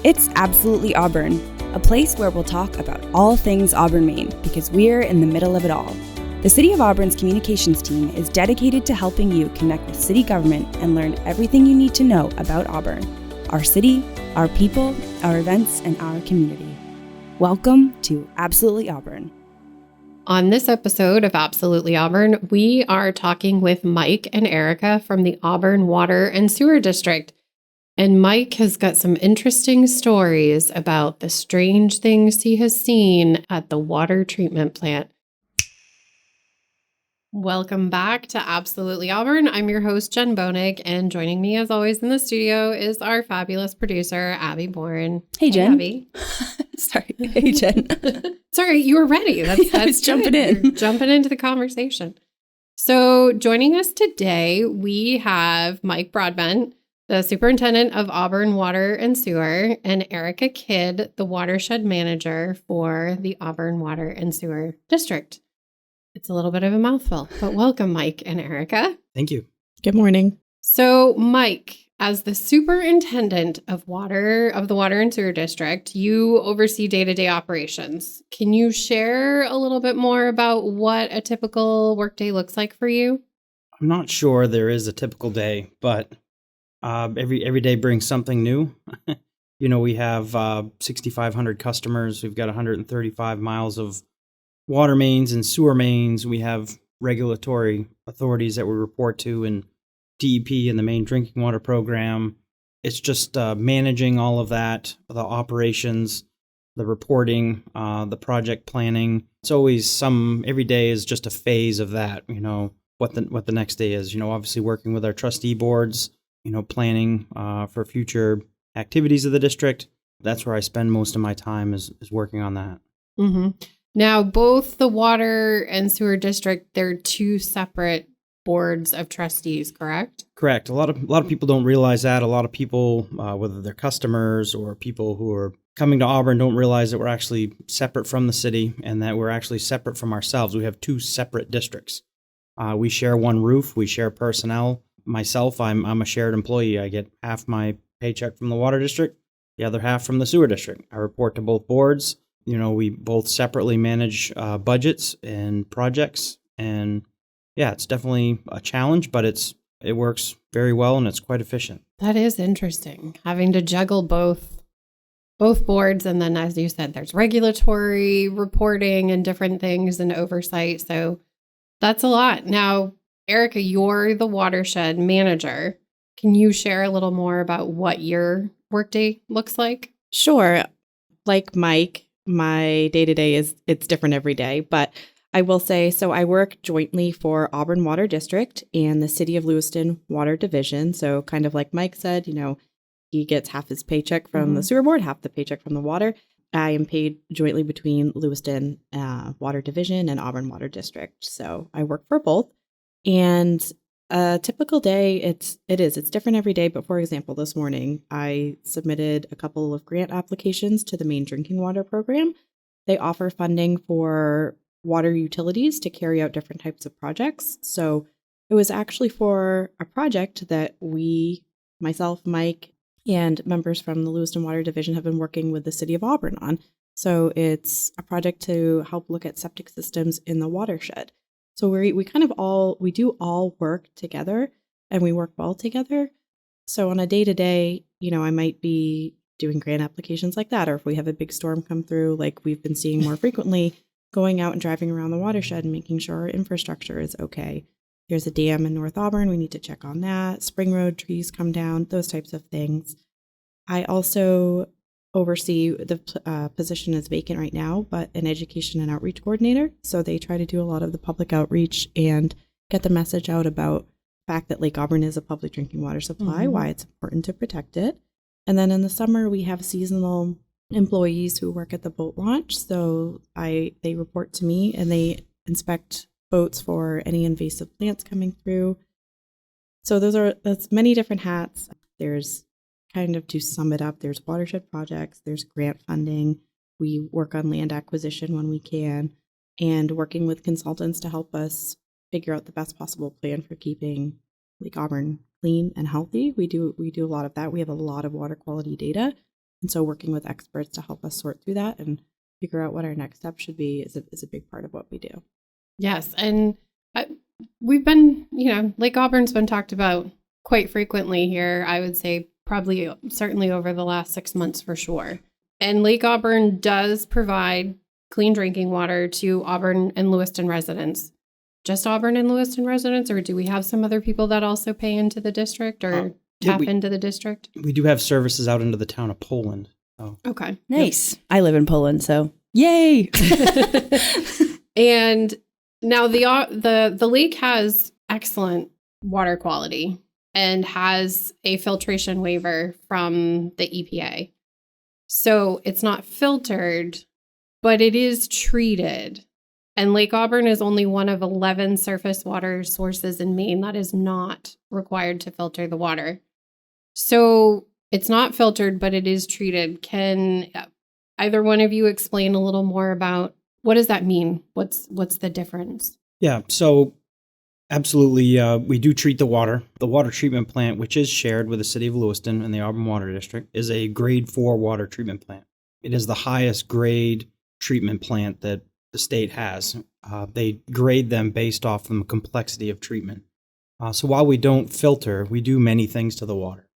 It's Absolutely Auburn, a place where we'll talk about all things Auburn, Maine, because we're in the middle of it all. The City of Auburn's communications team is dedicated to helping you connect with city government and learn everything you need to know about Auburn, our city, our people, our events, and our community. Welcome to Absolutely Auburn. On this episode of Absolutely Auburn, we are talking with Mike and Erica from the Auburn Water and Sewer District. And Mike has got some interesting stories about the strange things he has seen at the water treatment plant. Welcome back to Absolutely Auburn. I'm your host, Jenn Bonig, and joining me as always in the studio is our fabulous producer, Abby Bourne. Hey, Jen. Abby. Sorry. Hey, Jen. Sorry, you were ready. That's jumping in. You're jumping into the conversation. So joining us today, we have Mike Broadbent, the Superintendent of Auburn Water and Sewer, and Erica Kidd, the Watershed Manager for the Auburn Water and Sewer District. It's a little bit of a mouthful, but welcome, Mike and Erica. Thank you. Good morning. So, Mike, as the Superintendent of the Water and Sewer District, you oversee day-to-day operations. Can you share a little bit more about what a typical workday looks like for you? I'm not sure there is a typical day, but every day brings something new. We have 6,500 customers. We've got 135 miles of water mains and sewer mains. We have regulatory authorities that we report to, and DEP and the Maine Drinking Water Program. It's just managing all of that, the operations, the reporting, the project planning. It's always every day is just a phase of that, what the next day is. Obviously working with our trustee boards, planning for future activities of the district. That's where I spend most of my time is working on that. Mm-hmm. Now, both the Water and Sewer District, they're two separate boards of trustees, correct? Correct. A lot of people don't realize that. A lot of people, whether they're customers or people who are coming to Auburn, don't realize that we're actually separate from the city and that we're actually separate from ourselves. We have two separate districts. We share one roof. We share personnel. Myself, I'm a shared employee. I get half my paycheck from the Water District, the other half from the Sewer District. I report to both boards. We both separately manage budgets and projects. And yeah, it's definitely a challenge, but it works very well and it's quite efficient. That is interesting, having to juggle both boards. And then, as you said, there's regulatory reporting and different things and oversight. So that's a lot. Now, Erica, you're the Watershed Manager. Can you share a little more about what your workday looks like? Sure. Like Mike, my day-to-day it's different every day, but I will say, so I work jointly for Auburn Water District and the City of Lewiston Water Division. So kind of like Mike said, he gets half his paycheck from the sewer board, half the paycheck from the water. I am paid jointly between Lewiston Water Division and Auburn Water District. So I work for both. And a typical day, it's different every day. But for example, this morning, I submitted a couple of grant applications to the Maine Drinking Water Program. They offer funding for water utilities to carry out different types of projects. So it was actually for a project that myself, Mike, and members from the Lewiston Water Division have been working with the City of Auburn on. So it's a project to help look at septic systems in the watershed. So we do all work together and we work well together. So on a day-to-day, I might be doing grant applications like that, or if we have a big storm come through, like we've been seeing more frequently, going out and driving around the watershed and making sure our infrastructure is okay. There's a dam in North Auburn. We need to check on that. Spring Road trees come down, those types of things. I also oversee the position is vacant right now, but an education and outreach coordinator. So they try to do a lot of the public outreach and get the message out about the fact that Lake Auburn is a public drinking water supply, why it's important to protect it. And then in the summer, we have seasonal employees who work at the boat launch. So they report to me and they inspect boats for any invasive plants coming through. So that's many different hats. There's kind of, to sum it up, there's watershed projects, there's grant funding. We work on land acquisition when we can, and working with consultants to help us figure out the best possible plan for keeping Lake Auburn clean and healthy. We do a lot of that. We have a lot of water quality data, And so working with experts to help us sort through that and figure out what our next step should be is a big part of what we do. Yes. And we've been, Lake Auburn's been talked about quite frequently here. I would say certainly over the last 6 months for sure. And Lake Auburn does provide clean drinking water to Auburn and Lewiston residents. Just Auburn and Lewiston residents, or do we have some other people that also pay into the district or tap into the district? We do have services out into the town of Poland. So. Okay. Nice. Yep. I live in Poland, so yay. And now the lake has excellent water quality and has a filtration waiver from the EPA. So it's not filtered, but it is treated. And Lake Auburn is only one of 11 surface water sources in Maine that is not required to filter the water. So it's not filtered, but it is treated. Can either one of you explain a little more about what does that mean? What's the difference? Yeah, so absolutely, we do treat the water. The water treatment plant, which is shared with the city of Lewiston and the Auburn Water District, is a grade 4 water treatment plant. It is the highest grade treatment plant that the state has. They grade them based off the complexity of treatment. So while we don't filter, we do many things to the water.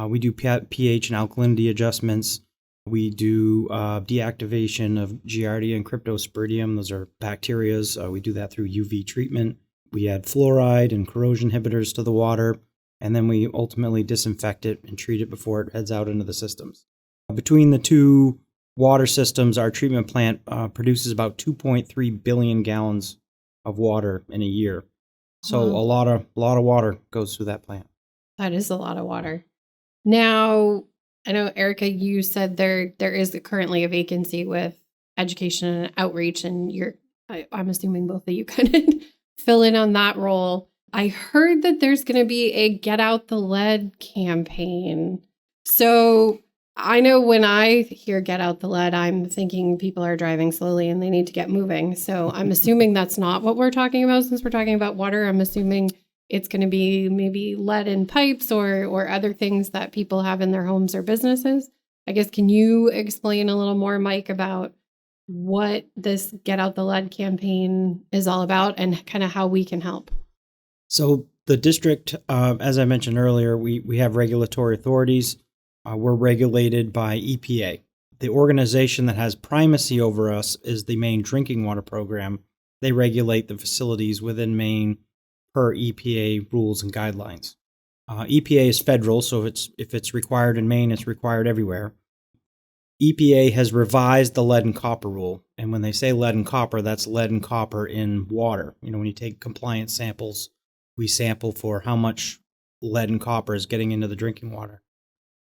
We do pH and alkalinity adjustments. We do deactivation of Giardia and Cryptosporidium. Those are bacterias. We do that through UV treatment. We add fluoride and corrosion inhibitors to the water, and then we ultimately disinfect it and treat it before it heads out into the systems. Between the two water systems, our treatment plant produces about 2.3 billion gallons of water in a year. So a lot of water goes through that plant. That is a lot of water. Now, I know, Erica, you said there is currently a vacancy with education and outreach, and I'm assuming both of you couldn't fill in on that role. I heard that there's going to be a Get Out the Lead campaign. So I know when I hear Get Out the Lead, I'm thinking people are driving slowly and they need to get moving. So I'm assuming that's not what we're talking about. Since we're talking about water, I'm assuming it's going to be maybe lead in pipes or other things that people have in their homes or businesses. I guess, can you explain a little more, Mike, about what this Get Out the Lead campaign is all about and kind of how we can help? So the district, as I mentioned earlier, we have regulatory authorities. We're regulated by EPA. The organization that has primacy over us is the Maine Drinking Water Program. They regulate the facilities within Maine per EPA rules and guidelines. EPA is federal, so if it's required in Maine, it's required everywhere. EPA has revised the lead and copper rule, and when they say lead and copper, that's lead and copper in water. When you take compliance samples, we sample for how much lead and copper is getting into the drinking water.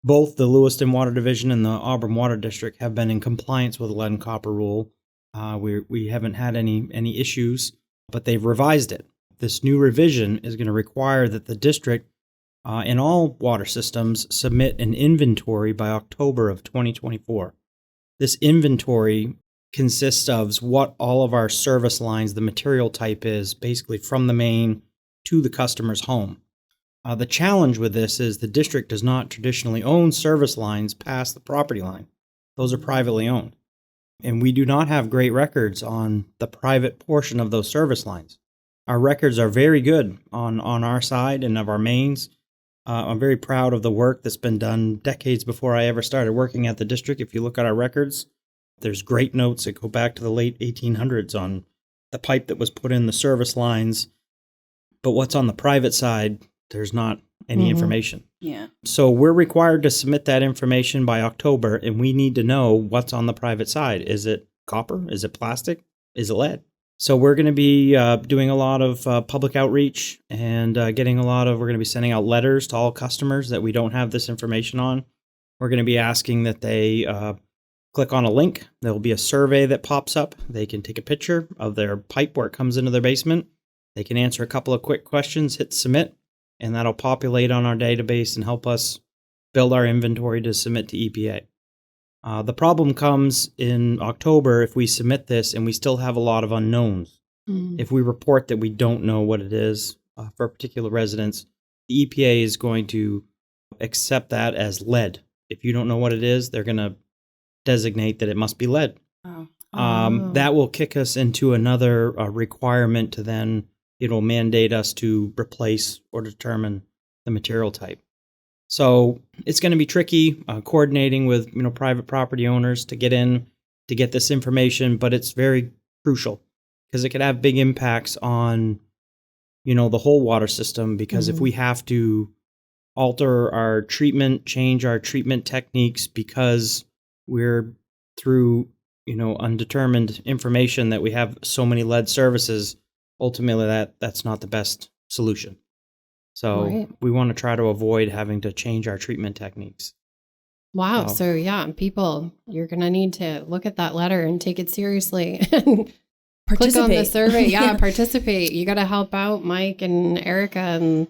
Both the Lewiston Water Division and the Auburn Water District have been in compliance with the lead and copper rule. We haven't had any issues, but they've revised it. This new revision is going to require that the district in all water systems submit an inventory by October of 2024. This inventory consists of what all of our service lines, the material type is, basically from the main to the customer's home. The challenge with this is the district does not traditionally own service lines past the property line. Those are privately owned. And we do not have great records on the private portion of those service lines. Our records are very good on our side and of our mains. I'm very proud of the work that's been done decades before I ever started working at the district. If you look at our records, there's great notes that go back to the late 1800s on the pipe that was put in the service lines. But what's on the private side, there's not any information. Yeah. So we're required to submit that information by October, and we need to know what's on the private side. Is it copper? Is it plastic? Is it lead? So we're going to be doing a lot of public outreach and we're going to be sending out letters to all customers that we don't have this information on. We're going to be asking that they click on a link. There will be a survey that pops up. They can take a picture of their pipe where it comes into their basement. They can answer a couple of quick questions, hit submit, and that'll populate on our database and help us build our inventory to submit to EPA. The problem comes in October if we submit this and we still have a lot of unknowns. If we report that we don't know what it is for a particular residence, the EPA is going to accept that as lead if you don't know what it is, they're going to designate that it must be lead. That will kick us into another requirement to then it'll mandate us to replace or determine the material type. So it's going to be tricky coordinating with private property owners to get this information, but it's very crucial because it could have big impacts on the whole water system. Because if we have to alter our treatment, change our treatment techniques because we're through undetermined information that we have so many lead services, ultimately that's not the best solution. So we want to try to avoid having to change our treatment techniques. Wow. So yeah, people, you're going to need to look at that letter and take it seriously and click on the survey. Yeah, participate. You got to help out Mike and Erica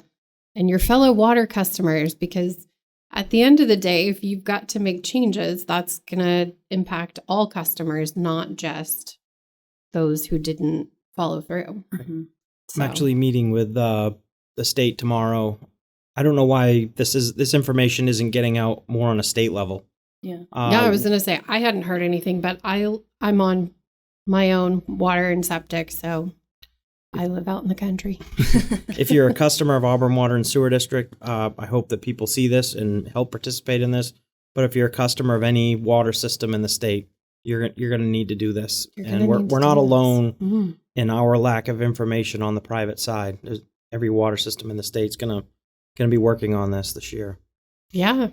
and your fellow water customers, because at the end of the day, if you've got to make changes, that's going to impact all customers, not just those who didn't follow through. Mm-hmm. I'm actually meeting with the state tomorrow. I don't know why this information isn't getting out more on a state level. Yeah. I was going to say, I hadn't heard anything, but I'm on my own water and septic, so I live out in the country. If you're a customer of Auburn Water and Sewer District, I hope that people see this and help participate in this. But if you're a customer of any water system in the state, you're going to need to do this. And we're not alone in our lack of information on the private side. Every water system in the state's going to be working on this year. Yeah.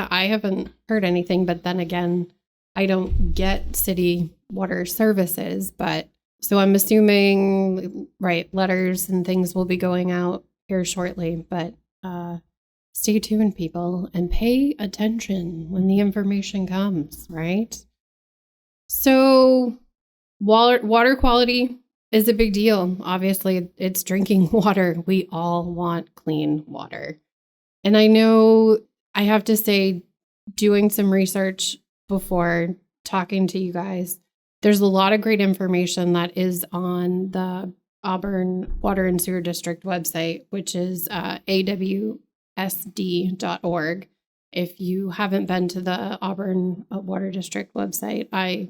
I haven't heard anything, but then again, I don't get city water services, but so I'm assuming, letters and things will be going out here shortly, but stay tuned, people, and pay attention when the information comes, right? So water quality is a big deal. Obviously, it's drinking water. We all want clean water. And I know I have to say, doing some research before talking to you guys, there's a lot of great information that is on the Auburn Water and Sewer District website, which is awsd.org. If you haven't been to the Auburn Water District website, I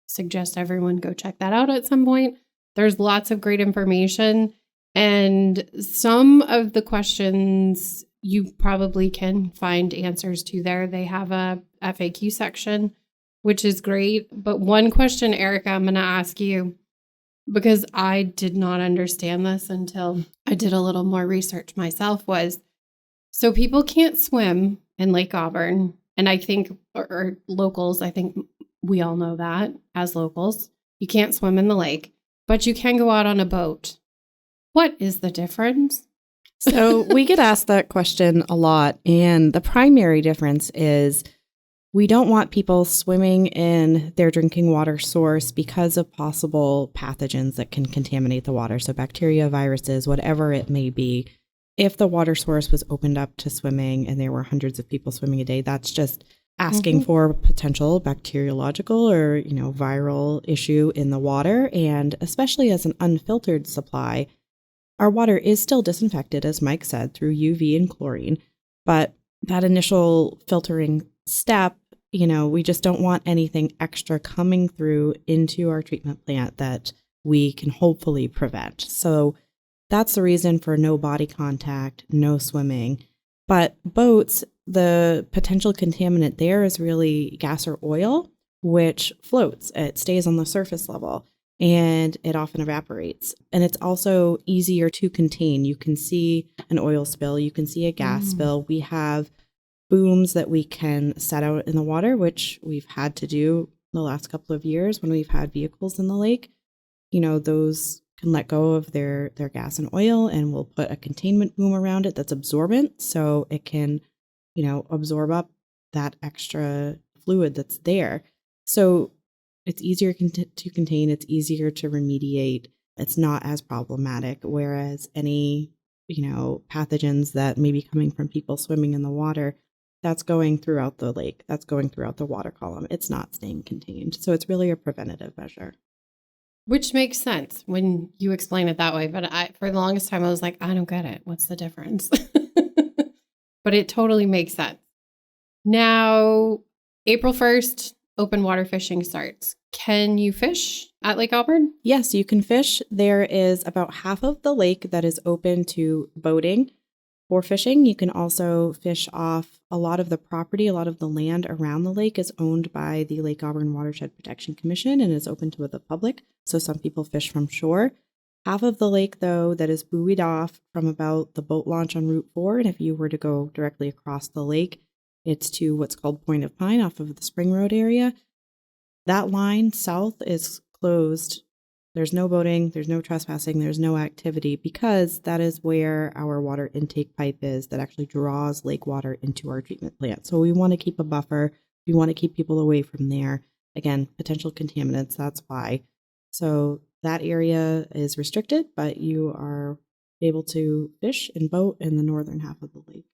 suggest everyone go check that out at some point. There's lots of great information, and some of the questions you probably can find answers to there. They have a FAQ section, which is great. But one question, Erica, I'm going to ask you, because I did not understand this until I did a little more research myself, was, so people can't swim in Lake Auburn. And I think, or locals, I think we all know that as locals, you can't swim in the lake, but you can go out on a boat. What is the difference? So we get asked that question a lot. And the primary difference is we don't want people swimming in their drinking water source because of possible pathogens that can contaminate the water. So bacteria, viruses, whatever it may be. If the water source was opened up to swimming and there were hundreds of people swimming a day, that's just asking for potential bacteriological or, viral issue in the water. And especially as an unfiltered supply, our water is still disinfected, as Mike said, through UV and chlorine. But that initial filtering step, we just don't want anything extra coming through into our treatment plant that we can hopefully prevent. So that's the reason for no body contact, no swimming. But boats, the potential contaminant there is really gas or oil, which floats. It stays on the surface level and it often evaporates. And it's also easier to contain. You can see an oil spill, you can see a gas spill. We have booms that we can set out in the water, which we've had to do the last couple of years when we've had vehicles in the lake. Those can let go of their gas and oil, and we'll put a containment boom around it that's absorbent, so it can, absorb up that extra fluid that's there. So it's easier to contain, it's easier to remediate, it's not as problematic, whereas any, pathogens that may be coming from people swimming in the water, that's going throughout the lake, that's going throughout the water column. It's not staying contained. So it's really a preventative measure. Which makes sense when you explain it that way. But for the longest time, I was like, I don't get it. What's the difference? But it totally makes sense. Now, April 1st, open water fishing starts. Can you fish at Lake Auburn? Yes, you can fish. There is about half of the lake that is open to boating. For fishing, you can also fish off a lot of the property. A lot of the land around the lake is owned by the Lake Auburn Watershed Protection Commission and is open to the public. So some people fish from shore. Half of the lake, though, that is buoyed off from about the boat launch on Route 4. And if you were to go directly across the lake, it's to what's called Point of Pine off of the Spring Road area. That line south is closed. There's no boating, there's no trespassing, there's no activity because that is where our water intake pipe is that actually draws lake water into our treatment plant. So we want to keep a buffer. We want to keep people away from there. Again, potential contaminants, that's why. So that area is restricted, but you are able to fish and boat in the northern half of the lake.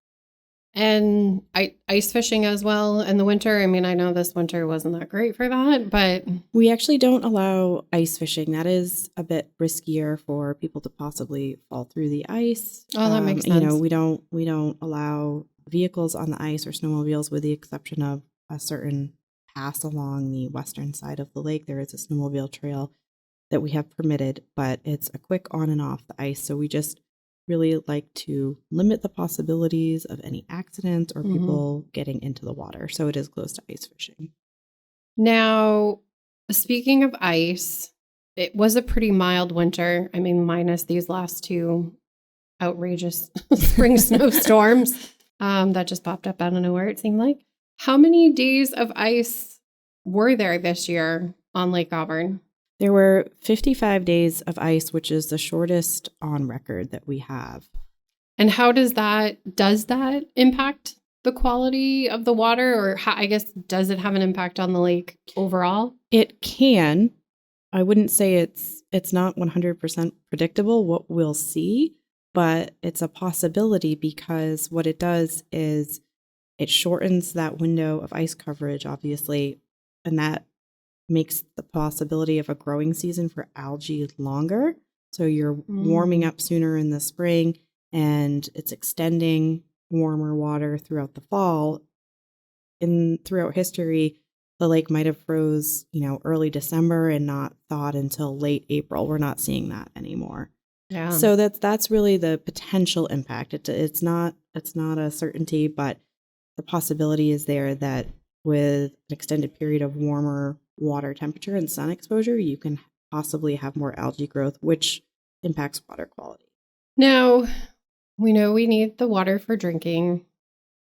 And ice fishing as well in the winter. I mean, I know this winter wasn't that great for that, but we actually don't allow ice fishing. That is a bit riskier for people to possibly fall through the ice. Oh, that makes sense. You know, we don't allow vehicles on the ice or snowmobiles with the exception of a certain pass along the western side of the lake. There is a snowmobile trail that we have permitted, but it's a quick on and off the ice. So we just really like to limit the possibilities of any accidents or people getting into the water. So it is close to ice fishing. Now, speaking of ice, it was a pretty mild winter. I mean, minus these last two outrageous spring snowstorms that just popped up out of nowhere, it seemed like. How many days of ice were there this year on Lake Auburn? There were 55 days of ice, which is the shortest on record that we have. And how does that impact the quality of the water? Or I guess, does it have an impact on the lake overall? It can. I wouldn't say it's not 100% predictable what we'll see, but it's a possibility because what it does is it shortens that window of ice coverage, obviously, and that makes the possibility of a growing season for algae longer. So you're warming up sooner in the spring and it's extending warmer water throughout the fall. Throughout history, the lake might have froze, early December and not thawed until late April. We're not seeing that anymore. Yeah. So that's really the potential impact. It's not a certainty, but the possibility is there that with an extended period of warmer water temperature and sun exposure, you can possibly have more algae growth, which impacts water quality. Now, we know we need the water for drinking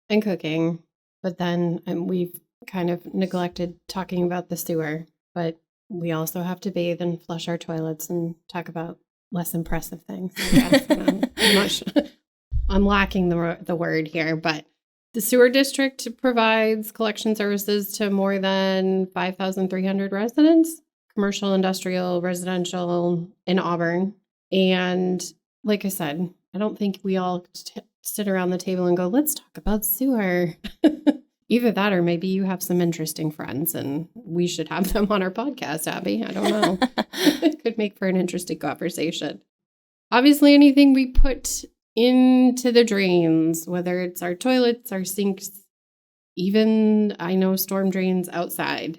and cooking, but then we've kind of neglected talking about the sewer, but we also have to bathe and flush our toilets and talk about less impressive things, I guess. I'm not sure. I'm lacking the word here, but the sewer district provides collection services to more than 5,300 residents, commercial, industrial, residential in Auburn. And like I said, I don't think we all sit around the table and go, let's talk about sewer. Either that or maybe you have some interesting friends and we should have them on our podcast, Abby. I don't know. It could make for an interesting conversation. Obviously, anything we put into the drains, whether it's our toilets, our sinks, even I know storm drains outside.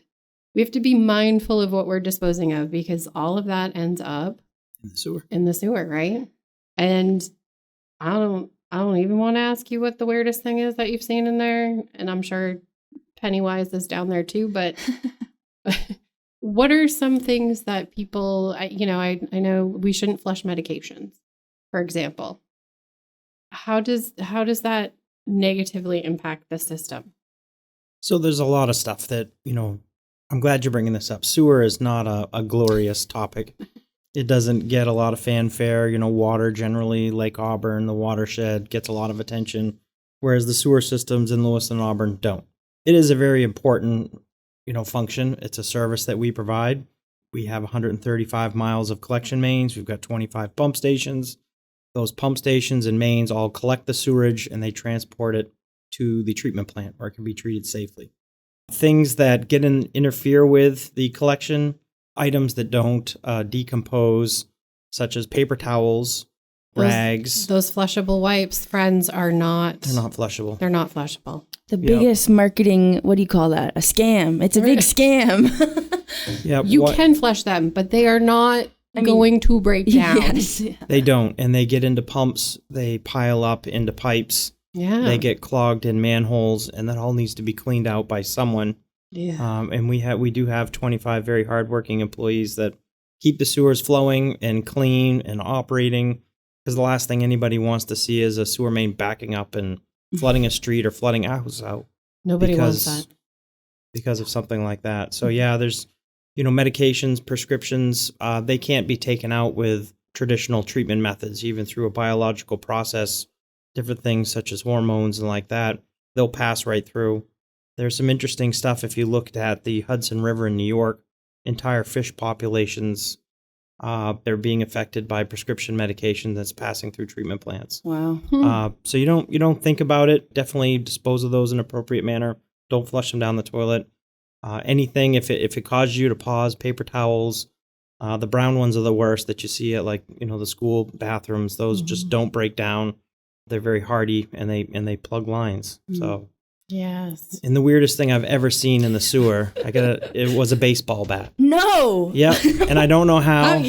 We have to be mindful of what we're disposing of because all of that ends up in the sewer, right? And I don't even want to ask you what the weirdest thing is that you've seen in there. And I'm sure Pennywise is down there too, but what are some things that people, I know we shouldn't flush medications, for example. How does that negatively impact the system? So there's a lot of stuff that, I'm glad you're bringing this up. Sewer is not a glorious topic. It doesn't get a lot of fanfare. Water generally, Lake Auburn, the watershed gets a lot of attention, whereas the sewer systems in Lewis and Auburn don't. It is a very important, function. It's a service that we provide. We have 135 miles of collection mains. We've got 25 pump stations. Those pump stations and mains all collect the sewerage and they transport it to the treatment plant where it can be treated safely. Things that interfere with the collection, items that don't decompose, such as paper towels, rags. Those flushable wipes, friends, are not. They're not flushable. They're not flushable. The biggest marketing, what do you call that? A scam. It's a big scam. You can flush them, but they are not going to break down. Yes. They don't. And they get into pumps. They pile up into pipes. Yeah. They get clogged in manholes, and that all needs to be cleaned out by someone. Yeah. And we do have 25 very hardworking employees that keep the sewers flowing and clean and operating, because the last thing anybody wants to see is a sewer main backing up and flooding a street or flooding a house out. Nobody wants that. Because of something like that. So yeah, there's, medications, prescriptions, they can't be taken out with traditional treatment methods, even through a biological process, different things such as hormones and like that. They'll pass right through. There's some interesting stuff if you looked at the Hudson River in New York, entire fish populations, they're being affected by prescription medication that's passing through treatment plants. Wow. So you don't think about it. Definitely dispose of those in an appropriate manner. Don't flush them down the toilet. Anything, if it causes you to pause, paper towels, the brown ones are the worst that you see at the school bathrooms. Those just don't break down. They're very hardy and they plug lines. So yes. And the weirdest thing I've ever seen in the sewer, it was a baseball bat. No. Yep. And I don't know how.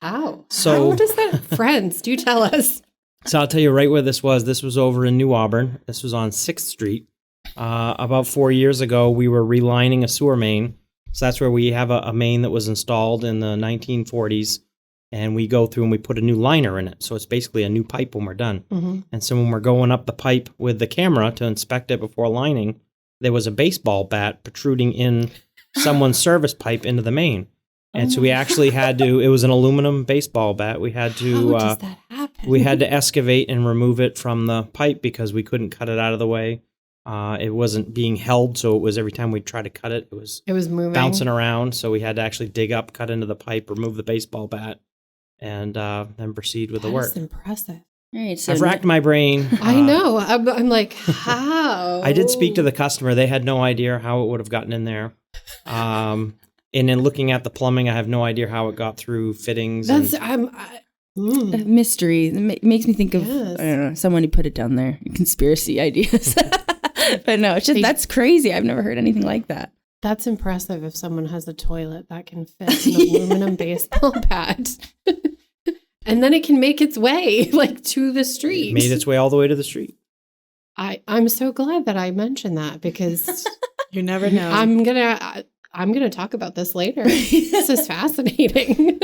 How? So how does that, friends, do tell us. So I'll tell you right where this was. This was over in New Auburn. This was on 6th Street. About 4 years ago, we were relining a sewer main. So that's where we have a main that was installed in the 1940s. And we go through and we put a new liner in it. So it's basically a new pipe when we're done. Mm-hmm. And so when we're going up the pipe with the camera to inspect it before lining, there was a baseball bat protruding in someone's service pipe into the main. And so we actually had to, it was an aluminum baseball bat. We had to, how does that happen? We had to excavate and remove it from the pipe because we couldn't cut it out of the way. It wasn't being held. So it was every time we'd try to cut it, it was moving, bouncing around. So we had to actually dig up, cut into the pipe, remove the baseball bat, and then proceed with the work. That's impressive. All right, so I've racked my brain. I know. I'm like, how? I did speak to the customer. They had no idea how it would have gotten in there. And in looking at the plumbing, I have no idea how it got through fittings. That's a mystery. It makes me think of, I don't know, someone who put it down there. Conspiracy ideas. But no, it's just, that's crazy. I've never heard anything like that. That's impressive if someone has a toilet that can fit an aluminum baseball bat. And then it can make its way to the street. It made its way all the way to the street. I'm so glad that I mentioned that because you never know. I'm gonna talk about this later. This is fascinating.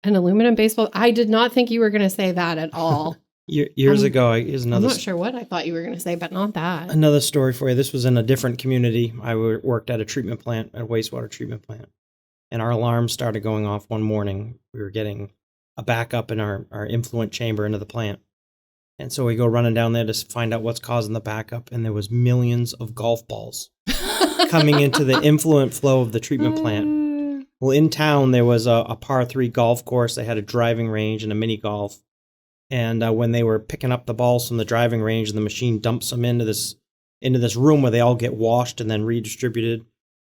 An aluminum baseball. I did not think you were gonna say that at all. Years ago, here's another. I'm not sure what I thought you were gonna say, but not that. Another story for you. This was in a different community. I worked at a treatment plant, a wastewater treatment plant, and our alarm started going off one morning. We were getting a backup in our influent chamber into the plant. And so we go running down there to find out what's causing the backup. And there was millions of golf balls coming into the influent flow of the treatment plant. Well, in town, there was a par 3 golf course. They had a driving range and a mini golf. And when they were picking up the balls from the driving range and the machine dumps them into this room where they all get washed and then redistributed,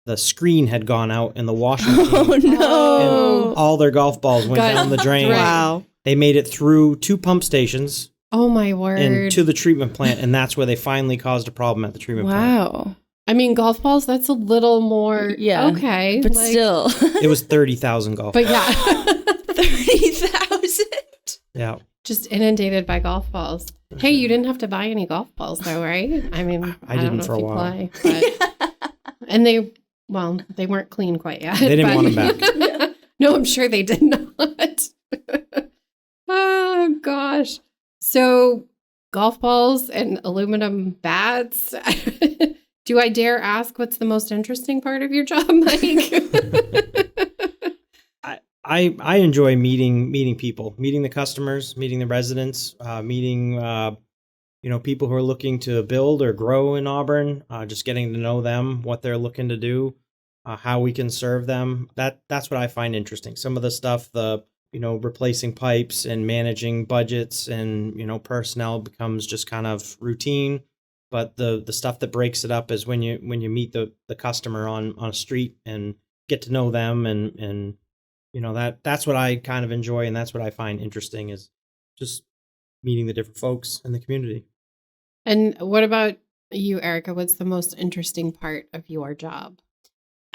the screen had gone out and the washing machine. Oh, no. And all their golf balls went down the drain. Wow. They made it through 2 pump stations. Oh, my word. And to the treatment plant. And that's where they finally caused a problem at the treatment plant. Wow. I mean, golf balls, that's a little more. Yeah. Okay. But still. It was 30,000 golf balls. But yeah. 30,000. Yeah. Just inundated by golf balls. Hey, you didn't have to buy any golf balls though, right? I mean, I didn't don't know for if a you while. play, but, and they weren't clean quite yet. They didn't want them back. No, I'm sure they did not. Oh, gosh. So golf balls and aluminum bats. Do I dare ask what's the most interesting part of your job, Mike? I enjoy meeting people, meeting the customers, meeting the residents, meeting people who are looking to build or grow in Auburn, just getting to know them, what they're looking to do, how we can serve them. That's what I find interesting. Some of the stuff, replacing pipes and managing budgets and personnel becomes just kind of routine. But the stuff that breaks it up is when you meet the customer on a street and get to know them and that's what I kind of enjoy, and that's what I find interesting is just meeting the different folks in the community. And what about You, Erica, what's the most interesting part of your job?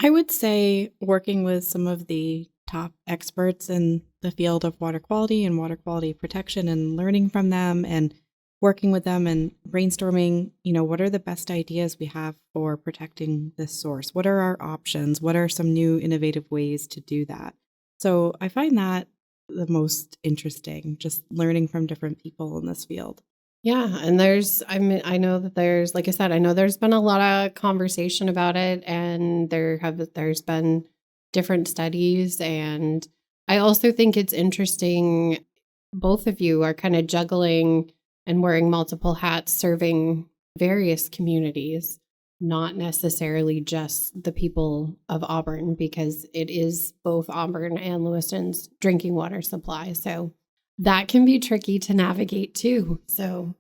I would say working with some of the top experts in the field of water quality and water quality protection and learning from them and working with them and brainstorming, what are the best ideas we have for protecting this source? What are our options? What are some new innovative ways to do that? So I find that the most interesting, just learning from different people in this field. Yeah. And I know that there's, like I said, I know there's been a lot of conversation about it, and there's been different studies. And I also think it's interesting, both of you are kind of juggling and wearing multiple hats, serving various communities, not necessarily just the people of Auburn, because it is both Auburn and Lewiston's drinking water supply. So that can be tricky to navigate too. So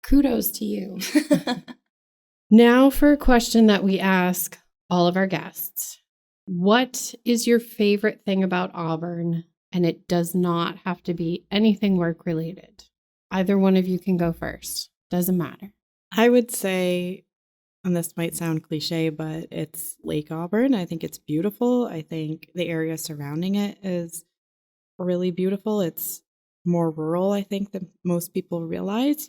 kudos to you. Now for a question that we ask all of our guests. What is your favorite thing about Auburn? And it does not have to be anything work related. Either one of you can go first. Doesn't matter. I would say, and this might sound cliche, but it's Lake Auburn. I think it's beautiful. I think the area surrounding it is really beautiful. It's more rural, I think, than most people realize.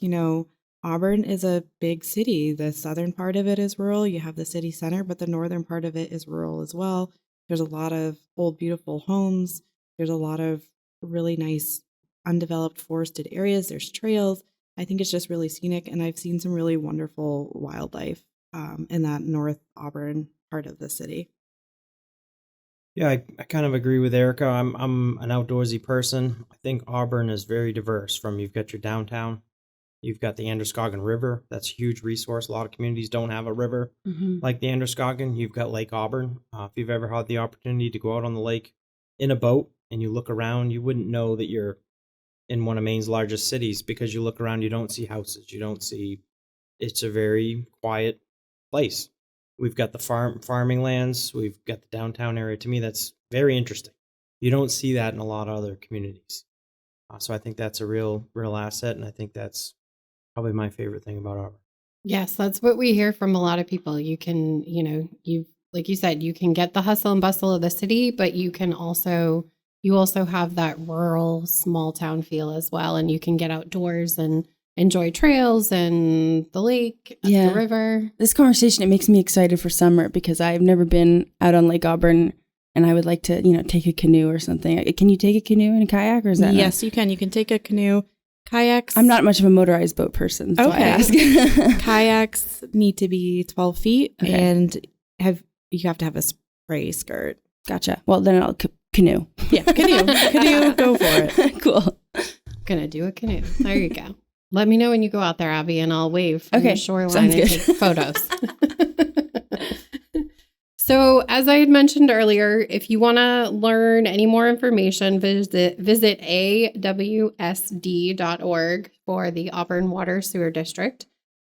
Auburn is a big city. The southern part of it is rural. You have the city center, but the northern part of it is rural as well. There's a lot of old, beautiful homes. There's a lot of really nice undeveloped forested areas. There's trails. I think it's just really scenic, and I've seen some really wonderful wildlife in that North Auburn part of the city. Yeah, I kind of agree with Erica. I'm an outdoorsy person. I think Auburn is very diverse. You've got your downtown, you've got the Androscoggin River. That's a huge resource. A lot of communities don't have a river like the Androscoggin. You've got Lake Auburn. If you've ever had the opportunity to go out on the lake in a boat and you look around, you wouldn't know that you're in one of Maine's largest cities, because you look around, you don't see houses. It's a very quiet place. We've got the farming lands. We've got the downtown area. To me, that's very interesting. You don't see that in a lot of other communities. So I think that's a real asset, and I think that's probably my favorite thing about Auburn. Yes, that's what we hear from a lot of people. You can, like you said, you can get the hustle and bustle of the city, but you also have that rural small town feel as well. And you can get outdoors and enjoy trails and the lake, the river. This conversation, it makes me excited for summer, because I've never been out on Lake Auburn, and I would like to, take a canoe or something. Can you take a canoe and a kayak, or is that Yes, you can. You can take a canoe. Kayaks. I'm not much of a motorized boat person, so I ask. Kayaks need to be 12 feet, and you have to have a spray skirt. Gotcha. Well, then I'll canoe. Yeah, canoe. Canoe, go for it. Cool. Gonna do a canoe. There you go. Let me know when you go out there, Abby, and I'll wave from the shoreline and take photos. So, as I had mentioned earlier, if you want to learn any more information, visit awsd.org for the Auburn Water Sewer District.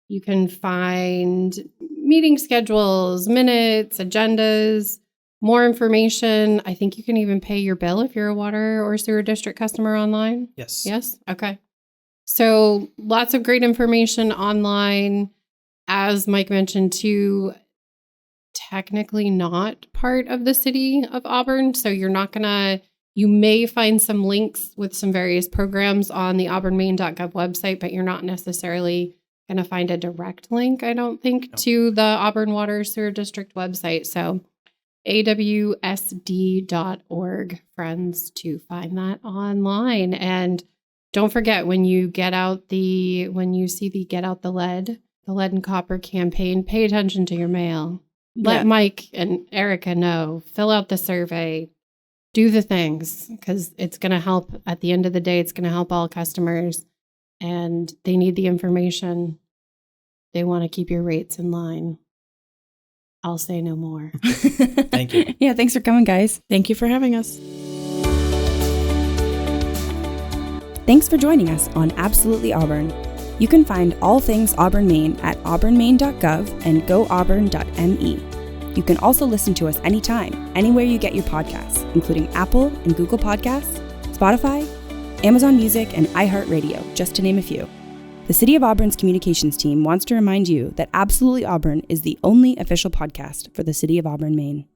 You can find meeting schedules, minutes, agendas, more information. I think you can even pay your bill if you're a water or sewer district customer online. Yes. Yes? Okay. So lots of great information online. As Mike mentioned too, technically not part of the city of Auburn. So you may find some links with some various programs on the auburnmaine.gov website, but you're not necessarily going to find a direct link, I don't think, to the Auburn Water Sewer District website. So awsd.org, friends, to find that online. And don't forget, when you see the Get Out the Lead and Copper campaign, pay attention to your mail. Let Mike and Erica know. Fill out the survey. Do the things, because it's going to help. At the end of the day, it's going to help all customers, and they need the information. They want to keep your rates in line. I'll say no more. Thank you. Yeah, thanks for coming, guys. Thank you for having us. Thanks for joining us on Absolutely Auburn. You can find all things Auburn, Maine at auburnmaine.gov and goauburn.me. You can also listen to us anytime, anywhere you get your podcasts, including Apple and Google Podcasts, Spotify, Amazon Music, and iHeartRadio, just to name a few. The City of Auburn's communications team wants to remind you that Absolutely Auburn is the only official podcast for the City of Auburn, Maine.